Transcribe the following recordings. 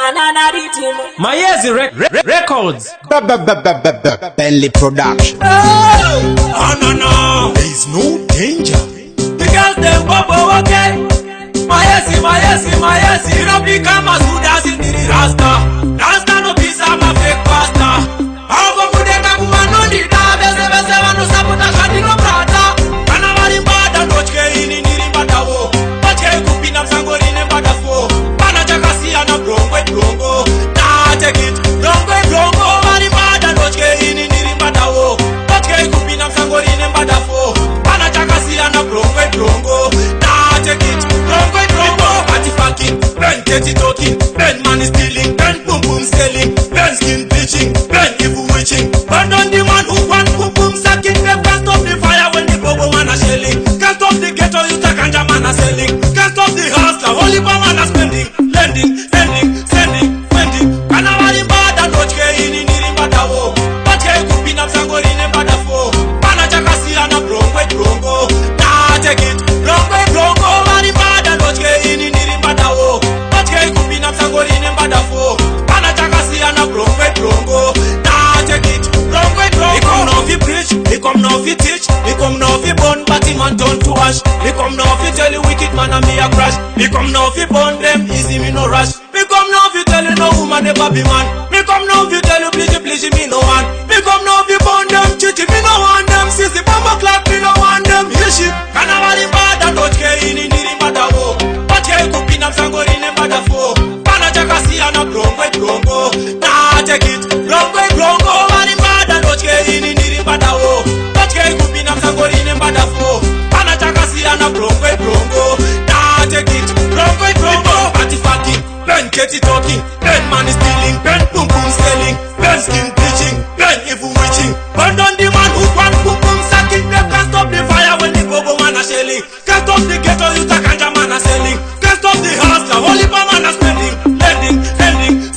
banana rhythm. Mayezi Records. Bentley Production. Oh no, there is no danger. The girls them bubble okay. Mayezi, you don't become as good as in the Rasta no pizza, my fake pasta. How go de kabuwa no dida, bese wano saputa shadi no brata. Kana wali mbada nochke ini niri mbada wo. Nochke kupina msangori ne mbada fo. Pana chakasi ana brongo. Nah, take it, brongo. Wali mbada nochke ini niri mbada wo. Nochke kupina msangori ne mbada fo. Pana chakasi ana brongo. Nah, take it, brongo. Party fucking, Ben dirty talking, Ben man is stealing, Ben boom scaling, Ben skin bleaching, Ben evil witching. Burn on the man who want boom sucking. They can't stop the fire when the bobo man are shelling. Can't stop the ghetto you take and man are selling. Can't stop the hustler, only one man are spending. Lending, sending. Kana wali bada nochke ini niri bada wo. Nochke kupina msangori ne bada fo. Pana chakasi ana brongo. Nah, take it, brongo. Wali bada nochke ini niri bada wo. Nochke kupina msangori ne bada fo. Pana chakasi ana brongo. Nah, take it, brongo. He come now fi preach, he come now fi teach, he come now fi burn, but him man turn to ash. He come now fi tell you wicked man and me a crash. He come now fi burn them easy, me no rush. Me come now fi tell you no woman never be man. Me come now fi tell you please me no one. Me come now fi burn them chichi, me no want them. Sissy bomba clap, me no want them. Hear shit, kana wali bada nochke ini niri bada wo. Nochke kupina msangori ne bada fo. Pana chakasi ana brongo. Nah, take it, brongo. Wali bada nochke ini niri bada wo. Nochke kupina msangori ne bada fo. Pana chakasi ana brongo. Nah, take it, brongo. Party fucking, Ben dirty talking, Ben man is stealing, Ben boom scaling, Ben skin bleaching, Ben evil witching. Burn on the man who want boom sucking. They can't stop the fire when the bobo man are shelling. Can't stop the ghetto you take and man are selling. Can't stop the hustler, only one man are spending. Lending, sending.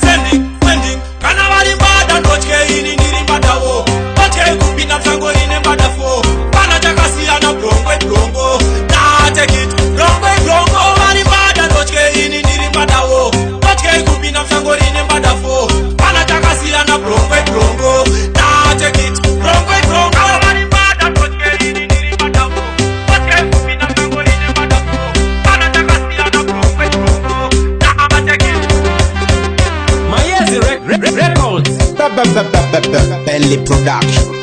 Kana wali bada nochke ini niri bada wo. Nochke kupina msangori ne bada fo. Pana chakasi ana brongo. Nah, take it, brongo. Wali bada nochke ini niri bada wo. Nochke kupina msangori ne bada fo. Pana chakasi ana brongo. Nah, take it, brongo. Wali bada nochke ini niri bada wo. Nochke kupina msangori ne bada fo. Pana chakasi ana brongo. Nah, take it. Mayezi Records. Bentley Production.